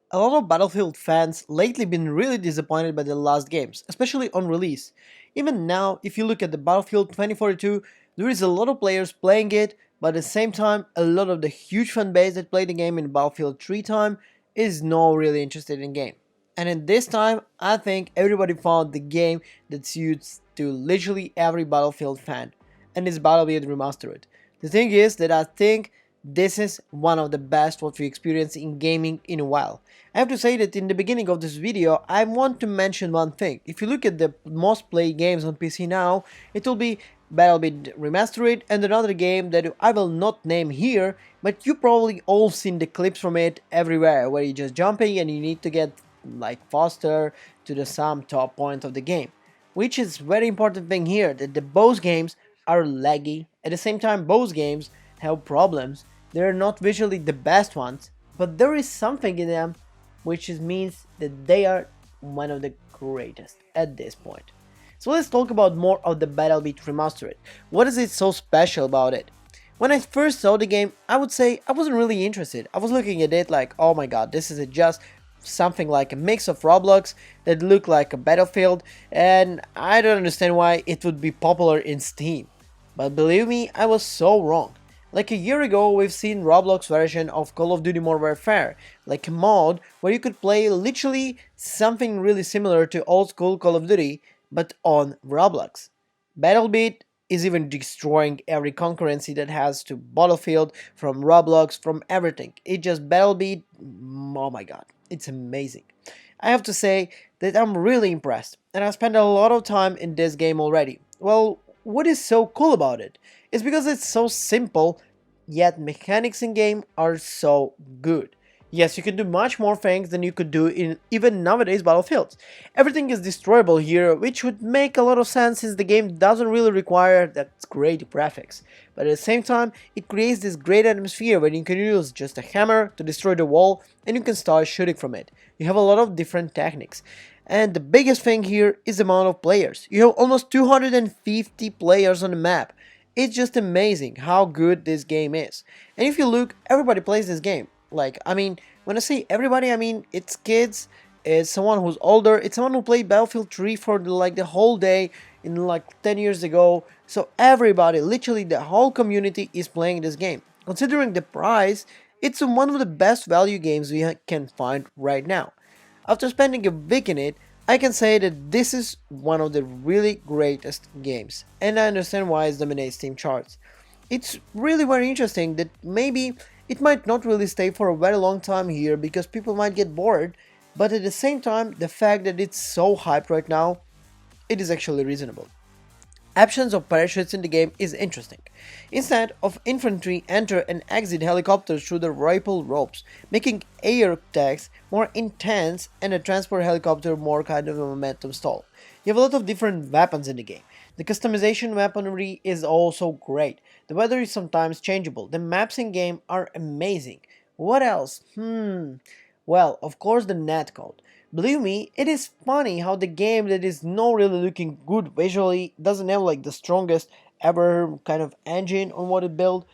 A lot of Battlefield fans lately been really disappointed by the last games, especially on release. Even now, if you look at the Battlefield 2042, there is a lot of players playing it, but at the same time, a lot of the huge fan base that played the game in Battlefield 3 time is not really interested in game. And in this time, I think everybody found the game that suits to literally every Battlefield fan, and it's BattleBit Remastered. The thing is that I think this is one of the best what we experience in gaming in a while. I have to say that in the beginning of this video, I want to mention one thing. If you look at the most played games on PC now, it will be BattleBit Remastered and another game that I will not name here, but you probably all seen the clips from it everywhere, where you're just jumping and you need to get like faster to the some top point of the game. Which is very important thing here, that the both games are laggy. At the same time, both games have problems. They're not visually the best ones, but there is something in them which means that they are one of the greatest at this point. So let's talk about more of the BattleBit Remastered. What is it so special about it? When I first saw the game, I would say I wasn't really interested. I was looking at it like, oh my god, this is just something like a mix of Roblox that look like a Battlefield, and I don't understand why it would be popular in Steam. But believe me, I was so wrong. Like a year ago, we've seen Roblox version of Call of Duty Modern Warfare, like a mod where you could play literally something really similar to old school Call of Duty, but on Roblox. BattleBit is even destroying every concurrency that has to Battlefield, from Roblox, from everything. It just BattleBit, oh my god, it's amazing. I have to say that I'm really impressed, and I spent a lot of time in this game already. Well, what is so cool about it? It's because it's so simple, yet mechanics in game are so good. Yes, you can do much more things than you could do in even nowadays Battlefields. Everything is destroyable here, which would make a lot of sense since the game doesn't really require that great graphics. But at the same time, it creates this great atmosphere where you can use just a hammer to destroy the wall and you can start shooting from it. You have a lot of different techniques. And the biggest thing here is the amount of players. You have almost 250 players on the map. It's just amazing how good this game is. And if you look, everybody plays this game. Like, I mean, when I say everybody, I mean it's kids, it's someone who's older, it's someone who played Battlefield 3 for like the whole day in like 10 years ago. So everybody, literally the whole community is playing this game. Considering the price, it's one of the best value games we can find right now. After spending a week in it, I can say that this is one of the really greatest games, and I understand why it dominates Steam charts. It's really very interesting that maybe it might not really stay for a very long time here because people might get bored, but at the same time, the fact that it's so hyped right now, it is actually reasonable. Absence of parachutes in the game is interesting. Instead of infantry enter and exit helicopters through the ripple ropes, making air attacks more intense and a transport helicopter more kind of a momentum stall. You have a lot of different weapons in the game. The customization weaponry is also great. The weather is sometimes changeable. The maps in game are amazing. What else? Well, of course the netcode. Believe me, it is funny how the game that is not really looking good visually doesn't have like the strongest ever kind of engine on what it built,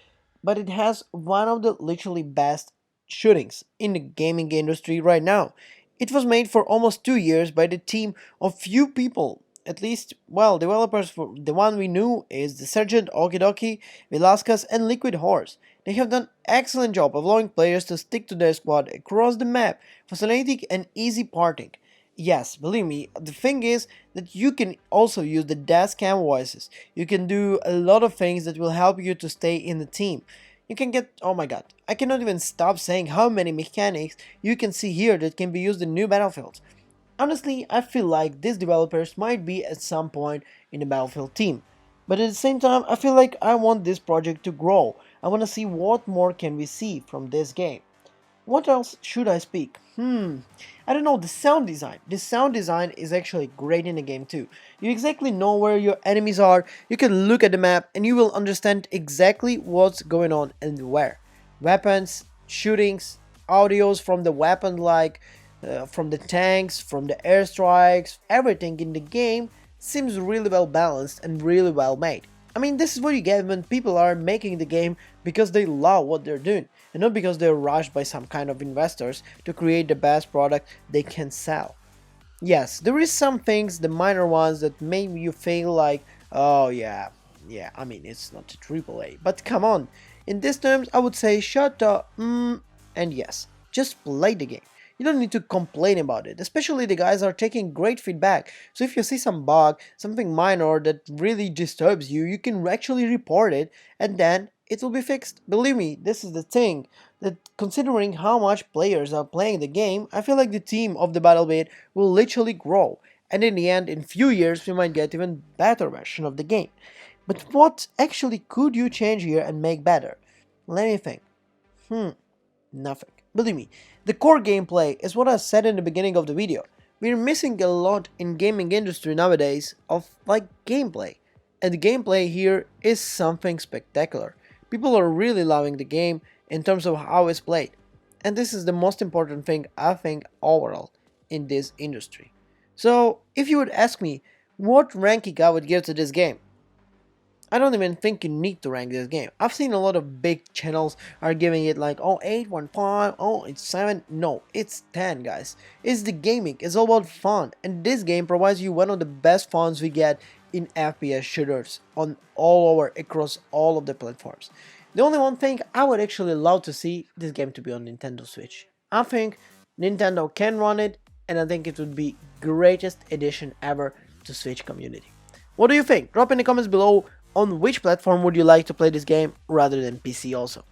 but it has one of the literally best shootings in the gaming industry right now. It was made for almost 2 years by the team of few people. At least, well, developers for the one we knew is the Sergeant Okidoki, Velasquez, and Liquid Horse. They have done excellent job of allowing players to stick to their squad across the map, facilitating and easy parting. Yes, believe me, the thing is that you can also use the desk cam voices. You can do a lot of things that will help you to stay in the team. You can get, oh my god, I cannot even stop saying how many mechanics you can see here that can be used in new battlefields. Honestly, I feel like these developers might be at some point in the Battlefield team. But at the same time, I feel like I want this project to grow. I want to see what more can we see from this game. What else should I speak? I don't know, the sound design. The sound design is actually great in the game too. You exactly know where your enemies are, you can look at the map and you will understand exactly what's going on and where. Weapons, shootings, audios from the weapon like from the tanks, from the airstrikes, everything in the game seems really well balanced and really well made. I mean, this is what you get when people are making the game because they love what they're doing, and not because they're rushed by some kind of investors to create the best product they can sell. Yes, there is some things, the minor ones, that make you feel like, oh yeah, yeah, I mean, it's not a triple A, but come on. In these terms, I would say shut up, and yes, just play the game. You don't need to complain about it, especially the guys are taking great feedback. So if you see some bug, something minor that really disturbs you, you can actually report it and then it will be fixed. Believe me, this is the thing, that considering how much players are playing the game, I feel like the team of the BattleBit will literally grow. And in the end, in few years, we might get even better version of the game. But what actually could you change here and make better? Let me think. Nothing. Believe me, the core gameplay is what I said in the beginning of the video. We're missing a lot in gaming industry nowadays of like gameplay. And the gameplay here is something spectacular. People are really loving the game in terms of how it's played. And this is the most important thing I think overall in this industry. So if you would ask me what ranking I would give to this game, I don't even think you need to rank this game. I've seen a lot of big channels are giving it like, oh, 8.5, oh, it's 7. No, it's 10, guys. It's the gaming, it's all about fun. And this game provides you one of the best funs we get in FPS shooters on all over, across all of the platforms. The only one thing I would actually love to see this game to be on Nintendo Switch. I think Nintendo can run it, and I think it would be greatest addition ever to Switch community. What do you think? Drop in the comments below on which platform would you like to play this game rather than PC also.